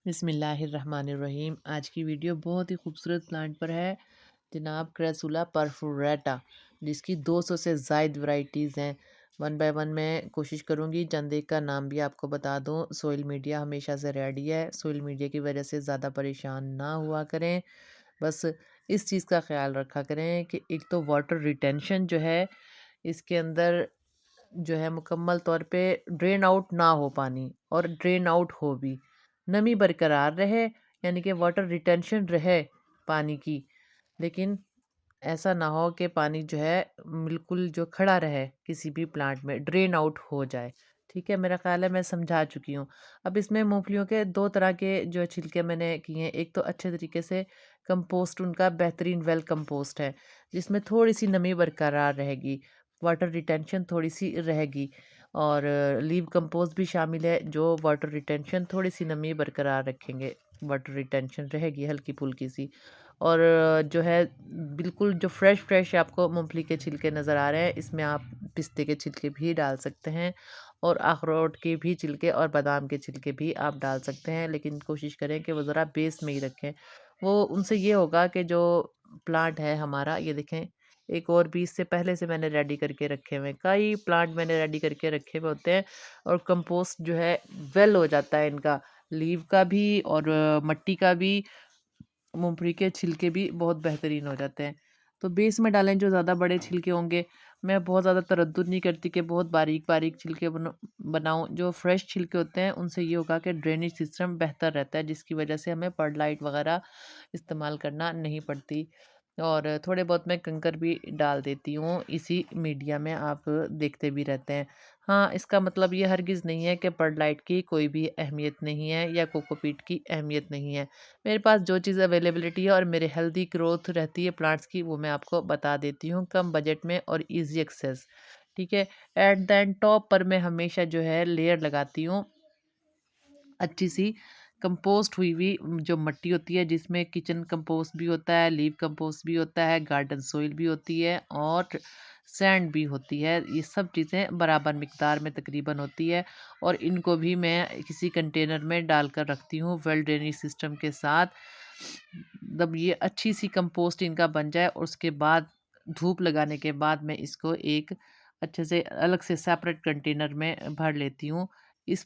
बिस्मिल्लाहिर्रहमानिर्रहीम। आज की वीडियो बहुत ही खूबसूरत प्लांट पर है जनाब, क्रेसुला परफोरेटा, जिसकी 200 से ज़ायद वैरायटीज़ हैं। वन बाय वन मैं कोशिश करूँगी। चंद एक का नाम भी आपको बता दूँ। सोइल मीडिया हमेशा से रेडी है। सोइल मीडिया की वजह से ज़्यादा परेशान ना हुआ करें। बस इस चीज़ का ख्याल रखा करें कि एक तो वाटर रिटेंशन जो है इसके अंदर जो है मुकम्मल तौर पे ड्रेन आउट ना हो पानी, और ड्रेन आउट हो भी नमी बरकरार रहे, यानी कि वाटर रिटेंशन रहे पानी की। लेकिन ऐसा ना हो कि पानी जो है बिल्कुल जो खड़ा रहे किसी भी प्लांट में, ड्रेन आउट हो जाए। ठीक है, मेरा ख्याल है मैं समझा चुकी हूँ। अब इसमें मूंगफलियों के दो तरह के जो छिलके मैंने किए हैं। एक तो अच्छे तरीके से कंपोस्ट, उनका बेहतरीन वेल कंपोस्ट है, जिसमें थोड़ी सी नमी बरकरार रहेगी, वाटर रिटेंशन थोड़ी सी रहेगी। और लीव कंपोस्ट भी शामिल है, जो वाटर रिटेंशन थोड़ी सी नमी बरकरार रखेंगे, वाटर रिटेंशन रहेगी हल्की फुल्की सी। और जो है बिल्कुल जो फ्रेश फ्रेश आपको मूंगफली के छिलके नज़र आ रहे हैं, इसमें आप पिस्ते के छिलके भी डाल सकते हैं, और अखरोट के भी छिलके और बादाम के छिलके भी आप डाल सकते हैं। लेकिन कोशिश करें कि वो ज़रा बेस में ही रखें। वो उनसे ये होगा कि जो प्लांट है हमारा, ये देखें, एक और भी इससे पहले से मैंने रेडी करके रखे हुए हैं। कई प्लांट मैंने रेडी करके रखे हुए होते हैं, और कंपोस्ट जो है वेल हो जाता है इनका, लीव का भी और मट्टी का भी, मूँगफली के छिलके भी बहुत बेहतरीन हो जाते हैं। तो बेस में डालें जो ज़्यादा बड़े छिलके होंगे। मैं बहुत ज़्यादा तरद्दुद नहीं करती कि बहुत बारीक-बारीक छिलके बनाऊँ। जो फ्रेश छिलके होते हैं उनसे ये होगा कि ड्रेनेज सिस्टम बेहतर रहता है, जिसकी वजह से हमें परलाइट वगैरह इस्तेमाल करना नहीं पड़ती। और थोड़े बहुत मैं कंकर भी डाल देती हूँ इसी मीडिया में, आप देखते भी रहते हैं। हाँ, इसका मतलब ये हरगिज़ नहीं है कि परलाइट की कोई भी अहमियत नहीं है या कोकोपीट की अहमियत नहीं है। मेरे पास जो चीज़ अवेलेबिलिटी है और मेरे हेल्दी ग्रोथ रहती है प्लांट्स की, वो मैं आपको बता देती हूँ, कम बजट में और इजी एक्सेस। ठीक है। एट द एंड टॉप पर मैं हमेशा जो है लेयर लगाती हूँ अच्छी सी कंपोस्ट हुई हुई, जो मिट्टी होती है, जिसमें किचन कंपोस्ट भी होता है, लीव कंपोस्ट भी होता है, गार्डन सोइल भी होती है, और सैंड भी होती है। ये सब चीज़ें बराबर मिकदार में तकरीबन होती है, और इनको भी मैं किसी कंटेनर में डालकर रखती हूँ वेल ड्रेनेज सिस्टम के साथ। जब ये अच्छी सी कंपोस्ट इनका बन जाए, और उसके बाद धूप लगाने के बाद मैं इसको एक अच्छे से अलग से सेपरेट कंटेनर में भर लेती हूँ।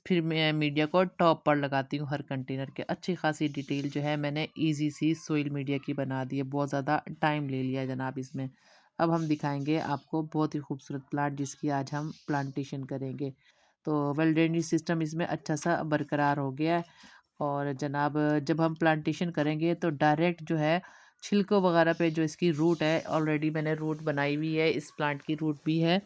फिर मैं मीडिया को टॉप पर लगाती हूँ हर कंटेनर के। अच्छी खासी डिटेल जो है मैंने इजी सी सोइल मीडिया की बना दी है। बहुत ज़्यादा टाइम ले लिया जनाब इसमें। अब हम दिखाएंगे आपको बहुत ही खूबसूरत प्लांट, जिसकी आज हम प्लांटेशन करेंगे। तो वेल ड्रेनेज सिस्टम इसमें अच्छा सा बरकरार हो गया है। और जनाब, जब हम प्लांटेशन करेंगे तो डायरेक्ट जो है छिलकों वगैरह पे, जो इसकी रूट है, ऑलरेडी मैंने रूट बनाई हुई है, इस प्लांट की रूट भी है।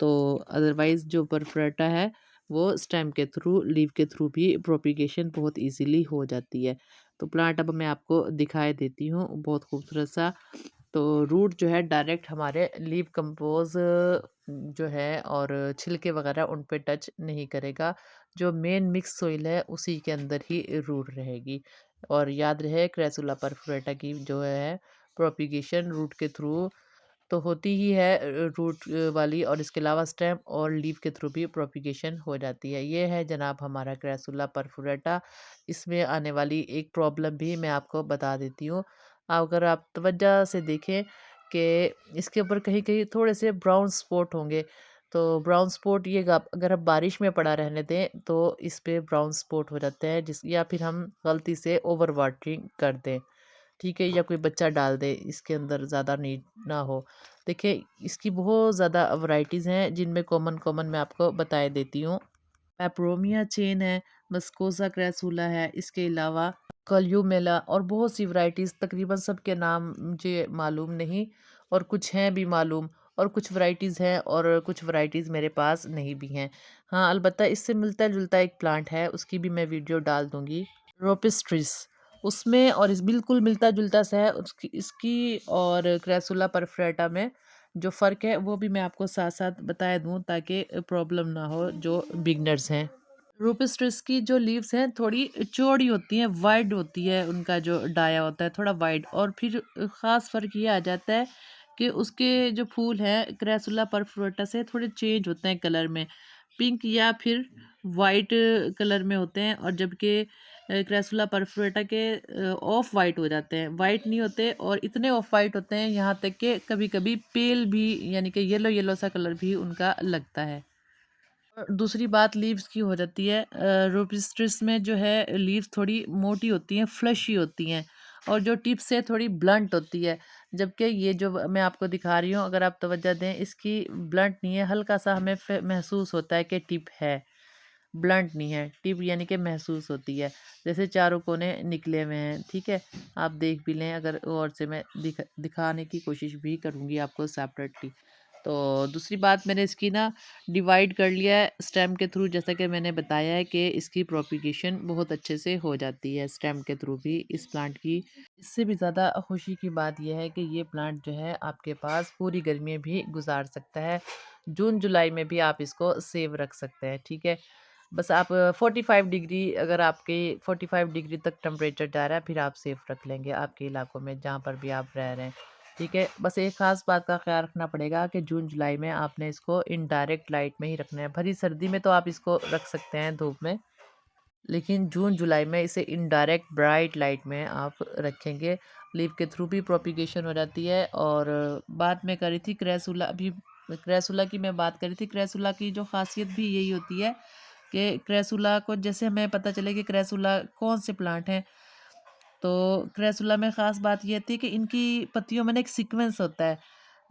तो अदरवाइज़ जो परफरेटा है वो स्टेम के थ्रू, लीव के थ्रू भी प्रोपिगेशन बहुत इजीली हो जाती है। तो प्लांट अब मैं आपको दिखाई देती हूँ बहुत खूबसूरत सा। तो रूट जो है डायरेक्ट हमारे लीव कंपोज जो है और छिलके वगैरह उन पे टच नहीं करेगा। जो मेन मिक्स सोइल है उसी के अंदर ही रूट रहेगी। और याद रहे, क्रेसुला परफोरेटा की जो है प्रोपिगेशन रूट के थ्रू तो होती ही है, रूट वाली, और इसके अलावा स्टेम और लीफ के थ्रू भी प्रोपिगेशन हो जाती है। ये है जनाब हमारा क्रेसुला परफोरेटा। इसमें आने वाली एक प्रॉब्लम भी मैं आपको बता देती हूँ। अगर आप तवज्जो से देखें कि इसके ऊपर कहीं कहीं थोड़े से ब्राउन स्पॉट होंगे। तो ब्राउन स्पॉट ये अगर आप बारिश में पड़ा रहने दें तो इस पे ब्राउन स्पॉट हो जाते हैं, जिस या फिर हम गलती से ओवर वाटरिंग कर दें। ठीक है, या कोई बच्चा डाल दे इसके अंदर, ज़्यादा नीड ना हो। देखिए, इसकी बहुत ज़्यादा वैराइटीज़ हैं, जिनमें कॉमन कॉमन मैं आपको बताए देती हूँ। पेपरोमिया चेन है, मस्कोसा क्रैसुला है, इसके अलावा कल्यूमेला, और बहुत सी वैराइटीज़, तकरीबन सब के नाम मुझे मालूम नहीं, और कुछ हैं भी मालूम, और कुछ वैराइटीज़ हैं, और कुछ वैराइटीज़ मेरे पास नहीं भी हैं। हाँ, अलबत्ता इससे मिलता जुलता एक प्लांट है, उसकी भी मैं वीडियो डाल दूँगी, रोपिस्ट्रिस। उसमें और इस बिल्कुल मिलता जुलता सा है उसकी इसकी और क्रेसुला परफरेटा में। जो फ़र्क है वो भी मैं आपको साथ साथ बता दूं, ताकि प्रॉब्लम ना हो जो बिगनर्स हैं। रूपिस्ट्रिस की जो लीव्स हैं थोड़ी चौड़ी होती हैं, वाइड होती है, उनका जो डाया होता है थोड़ा वाइड। और फिर ख़ास फ़र्क ये आ जाता है कि उसके जो फूल हैं क्रेसुला परफोरेटा से थोड़े चेंज होते हैं कलर में, पिंक या फिर वाइट कलर में होते हैं। और जबकि क्रेसुला परफोरेटा के ऑफ वाइट हो जाते हैं, वाइट नहीं होते और इतने ऑफ वाइट होते हैं यहाँ तक कि कभी-कभी पेल भी यानी कि येलो येलो सा कलर भी उनका लगता है। और दूसरी बात लीव्स की हो जाती है। रोपिस्टिस में जो है लीव्स थोड़ी मोटी होती हैं, फ्लशी होती हैं और जो टिप्स है थोड़ी ब्लंट होती है। जबकि ये जो मैं आपको दिखा रही हूँ अगर आप तवज्जो दें इसकी ब्लंट नहीं है, हल्का-सा हमें महसूस होता है कि टिप है। ब्लंट नहीं है, टिप यानी कि महसूस होती है। जैसे चारों कोने निकले हुए हैं, ठीक है? आप देख भी लें अगर गौर से मैं दिखाने की कोशिश भी करूँगी आपको सेपरेटली। तो दूसरी बात मैंने इसकी ना डिवाइड कर लिया है स्टेम के थ्रू जैसा कि मैंने बताया है कि इसकी प्रोपिगेशन बहुत अच्छे से हो जाती है स्टेम के थ्रू भी इस प्लांट की। इससे भी ज़्यादा खुशी की बात यह है कि ये प्लांट जो है आपके पास पूरी गर्मियाँ भी गुज़ार सकता है। जून-जुलाई में भी आप इसको सेव रख सकते हैं, ठीक है? बस आप 45 डिग्री अगर आपके 45 डिग्री तक टेम्परेचर जा रहा है फिर आप सेफ रख लेंगे आपके इलाकों में जहाँ पर भी आप रह रहे हैं, ठीक है? बस एक ख़ास बात का ख़्याल रखना पड़ेगा कि जून जुलाई में आपने इसको इनडायरेक्ट लाइट में ही रखना है। भरी सर्दी में तो आप इसको रख सकते हैं धूप में, लेकिन जून जुलाई में इसे इनडायरेक्ट ब्राइट लाइट में आप रखेंगे। लीफ के थ्रू भी प्रोपिगेशन हो जाती है। और बात मैं कर रही थी क्रेसुला अभी क्रेसुला की मैं बात कर रही थी। क्रेसुला की जो ख़ासियत भी यही होती है कि क्रेसुला को जैसे हमें पता चले कि क्रेसुला कौन से प्लांट हैं, तो क्रेसुला में ख़ास बात ये होती है कि इनकी पत्तियों में ना एक सीक्वेंस होता है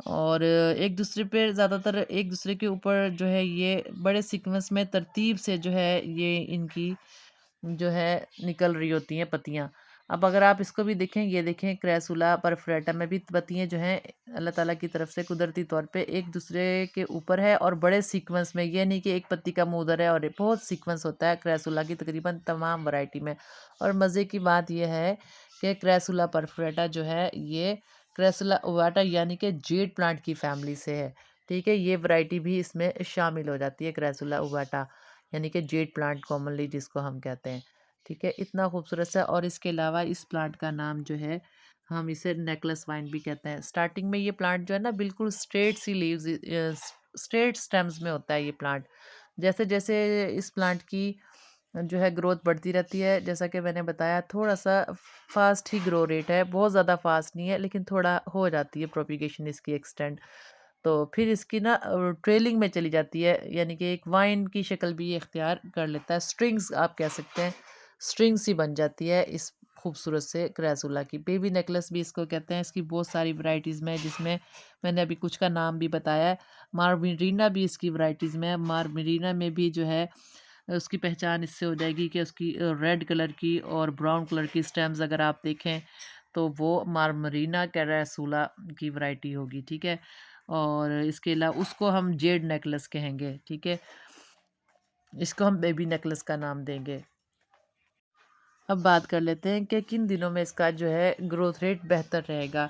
और एक दूसरे पे ज़्यादातर एक दूसरे के ऊपर जो है ये बड़े सीक्वेंस में तरतीब से जो है ये इनकी जो है निकल रही होती हैं पत्तियाँ। अब अगर आप इसको भी देखें, ये देखें क्रेसुला परफोरेटा में भी पत्तियाँ जो हैं अल्लाह ताला की तरफ से कुदरती तौर पे एक दूसरे के ऊपर है और बड़े सीक्वेंस में। ये नहीं कि एक पत्ती का मुँह उधर है और बहुत सीक्वेंस होता है क्रेसुला की तकरीबन तमाम वैरायटी में। और मज़े की बात ये है कि क्रेसुला परफोरेटा जो है ये क्रेसुला ओवाटा यानी कि जेड प्लांट की फैमिली से है, ठीक है? ये वैरायटी भी इसमें शामिल हो जाती है क्रेसुला ओवाटा यानी कि जेड प्लांट कॉमनली जिसको हम कहते हैं, ठीक है? इतना खूबसूरत सा। और इसके अलावा इस प्लांट का नाम जो है हम इसे नेकलेस वाइन भी कहते हैं। स्टार्टिंग में ये प्लांट जो है ना बिल्कुल स्ट्रेट सी लीव्स स्ट्रेट स्टेम्स में होता है ये प्लांट। जैसे-जैसे इस प्लांट की जो है ग्रोथ बढ़ती रहती है, जैसा कि मैंने बताया थोड़ा-सा फास्ट ही ग्रो रेट है, बहुत ज़्यादा फास्ट नहीं है लेकिन थोड़ा हो जाती है प्रोपिगेशन इसकी एक्सटेंड। तो फिर इसकी ना ट्रेलिंग में चली जाती है यानी कि एक वाइन की शक्ल भी ये इख्तियार कर लेता है। स्ट्रिंग्स आप कह सकते हैं, स्ट्रिंग्स ही बन जाती है इस खूबसूरत से क्रेसुला की। बेबी नेकलेस भी इसको कहते हैं। इसकी बहुत सारी वैराइटीज़ में जिसमें मैंने अभी कुछ का नाम भी बताया है। मारमेरीना भी इसकी वैराइटीज़ में है। मारमेरीना में भी जो है उसकी पहचान इससे हो जाएगी कि उसकी रेड कलर की और ब्राउन कलर की स्टेम्स अगर आप देखें तो वो मारमरीना कैरासूला की वैरायटी होगी, ठीक है? और इसके अलावा उसको हम जेड नेकलेस कहेंगे, ठीक है? इसको हम बेबी नेकलेस का नाम देंगे। अब बात कर लेते हैं कि किन दिनों में इसका जो है ग्रोथ रेट बेहतर रहेगा।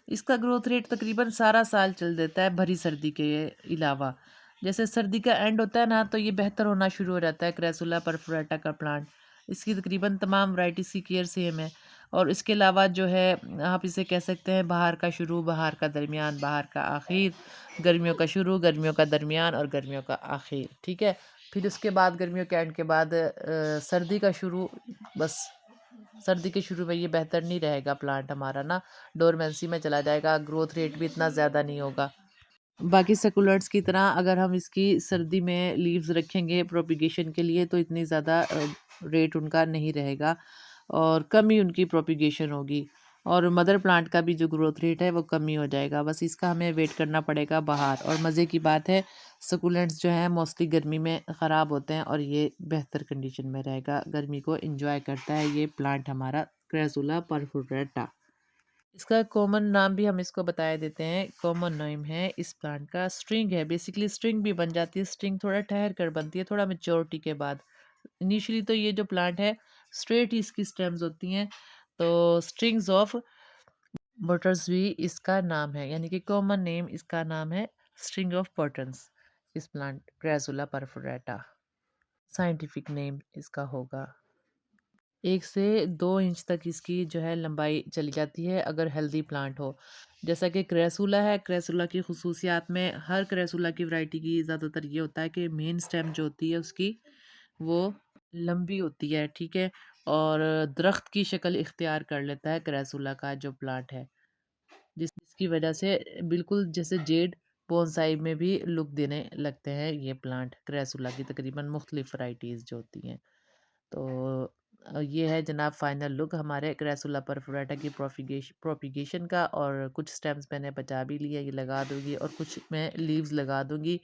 इसका ग्रोथ रेट तकरीबन सारा साल चल देता है भरी सर्दी के अलावा। जैसे सर्दी का एंड होता है ना तो ये बेहतर होना शुरू हो जाता है क्रेसुला परफोरेटा का प्लांट। इसकी तकरीबन तमाम वैरायटीज़ की केयर सेम है। और इसके अलावा जो है आप इसे कह सकते हैं बाहर का शुरू, बाहर का दरमियान, बाहर का आखिर, गर्मियों का शुरू, गर्मियों का दरमियान और गर्मियों का आखिर, ठीक है? फिर उसके बाद गर्मियों के एंड के बाद सर्दी का शुरू। बस सर्दी के शुरू में ये बेहतर नहीं रहेगा प्लांट हमारा ना, डोरमेंसी में चला जाएगा, ग्रोथ रेट भी इतना ज़्यादा नहीं होगा। बाकी सेकुलर्ट्स की तरह अगर हम इसकी सर्दी में लीव्स रखेंगे प्रोपिगेशन के लिए तो इतनी ज़्यादा रेट उनका नहीं रहेगा और कम ही उनकी प्रोपिगेशन होगी और मदर प्लांट का भी जो ग्रोथ रेट है वो कम ही हो जाएगा। बस इसका हमें वेट करना पड़ेगा बाहर। और मज़े की बात है सकुलेंट्स जो हैं मोस्टली गर्मी में ख़राब होते हैं और ये बेहतर कंडीशन में रहेगा, गर्मी को एंजॉय करता है ये प्लांट हमारा क्रेसुला परफोरेटा। इसका कॉमन नाम भी हम इसको बता देते हैं। कॉमन नेम है इस प्लांट का स्ट्रिंग है। बेसिकली स्ट्रिंग भी बन जाती है। स्ट्रिंग थोड़ा ठहर कर बनती है, थोड़ा मेच्योरिटी के बाद। इनिशियली तो ये जो प्लांट है स्ट्रेट ही इसकी स्टेम्स होती हैं। तो स्ट्रिंग्स ऑफ बटर्स भी इसका नाम है, यानी कि कॉमन नेम इसका नाम है स्ट्रिंग ऑफ बटन्स। इस प्लांट क्रेसुला परफोरेटा साइंटिफिक नेम इसका होगा। 1 से 2 इंच तक इसकी जो है लंबाई चली जाती है अगर हेल्दी प्लांट हो। जैसा कि क्रेसुला है, क्रेसुला की खसूसियात में हर क्रेसुला की वैरायटी की ज़्यादातर ये होता है कि मेन स्टेम जो होती है उसकी वो लंबी होती है, ठीक है? और दरख्त की शक्ल इख्तियार कर लेता है क्रेसुला का जो प्लांट है, जिसकी वजह से बिल्कुल जैसे जेड बोनसाई में भी लुक देने लगते हैं ये प्लांट क्रेसुला की तकरीबन मुख्तलिफ वैराइटीज़ जो होती हैं। तो ये है जनाब फाइनल लुक हमारे क्रेसुला परफोरेटा की प्रोपिगेशन का। और कुछ स्टेम्स मैंने बचा भी लिए, ये लगा दूंगी, और कुछ मैं लीव्स लगा दूंगी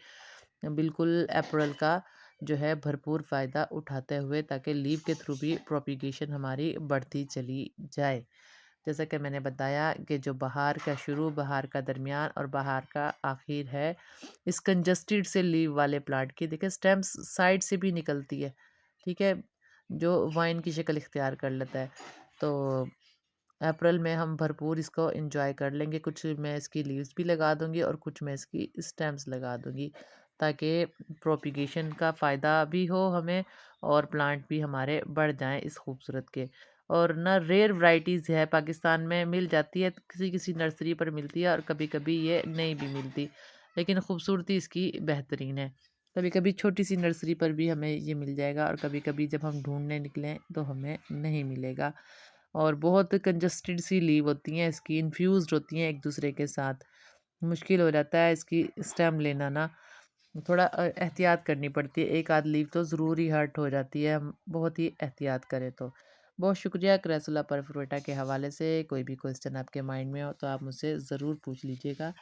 बिल्कुल अप्रैल का जो है भरपूर फ़ायदा उठाते हुए, ताकि लीव के थ्रू भी प्रोपिगेशन हमारी बढ़ती चली जाए। जैसा कि मैंने बताया कि जो बहार का शुरू, बहार का दरमियान और बहार का आखिर है, इस कंजस्टेड से लीव वाले प्लांट की देखिए स्टेम्स साइड से भी निकलती है, ठीक है, जो वाइन की शक्ल इख्तियार कर लेता है। तो अप्रैल में हम भरपूर इसको एंजॉय कर लेंगे। कुछ मैं इसकी लीव्स भी लगा दूंगी और कुछ मैं इसकी स्टेम्स लगा दूंगी, ताकि प्रोपिगेशन का फ़ायदा भी हो हमें और प्लांट भी हमारे बढ़ जाएं इस खूबसूरत के। और ना रेयर वैराइटीज़ है, पाकिस्तान में मिल जाती है, किसी किसी नर्सरी पर मिलती है और कभी कभी ये नहीं भी मिलती, लेकिन खूबसूरती इसकी बेहतरीन है। कभी कभी छोटी सी नर्सरी पर भी हमें ये मिल जाएगा और कभी कभी जब हम ढूंढने निकलें तो हमें नहीं मिलेगा। और बहुत कंजस्टेड सी लीव होती हैं इसकी, इन्फ्यूज़्ड होती हैं एक दूसरे के साथ, मुश्किल हो जाता है इसकी स्टेम लेना ना, थोड़ा एहतियात करनी पड़ती है, एक आध लीव तो ज़रूर ही हर्ट हो जाती है, हम बहुत ही एहतियात करें तो। बहुत शुक्रिया क्रेसुला परफोरेटा के हवाले से। कोई भी क्वेश्चन आपके माइंड में हो तो आप मुझसे ज़रूर पूछ लीजिएगा,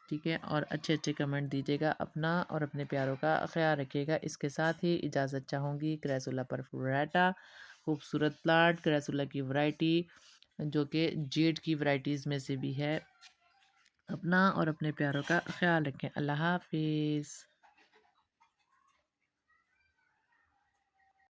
ठीक है, और अच्छे अच्छे कमेंट दीजिएगा। अपना और अपने प्यारों का ख्याल रखिएगा। इसके साथ ही इजाज़त चाहूँगी। क्रेसुला परफोरेटा खूबसूरत प्लांट, क्रेसुला की वैरायटी जो कि जेड की वैराइटीज़ में से भी है। अपना और अपने प्यारों का ख्याल रखें। अल्लाह हाफिज़।